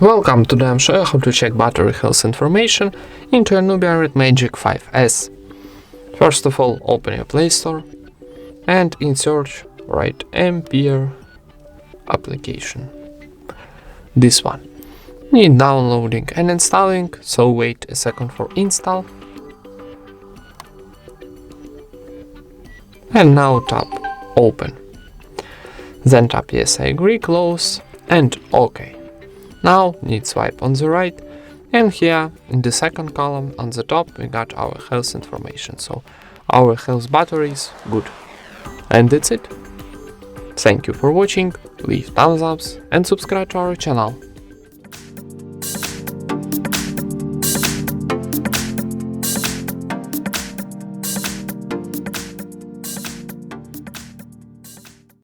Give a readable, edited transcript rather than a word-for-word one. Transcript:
Welcome to the show how to check battery health information into a NUBIA Red Magic 5S. First of all, open your Play Store and in search write Ampere application. This one. Need downloading and installing, so wait a second for install. And now tap open. Then tap yes I agree, close and OK. Now need swipe on the right, and here in the second column on the top we got our health information, so our health battery is good. And that's it. Thank you for watching, leave thumbs ups and subscribe to our channel.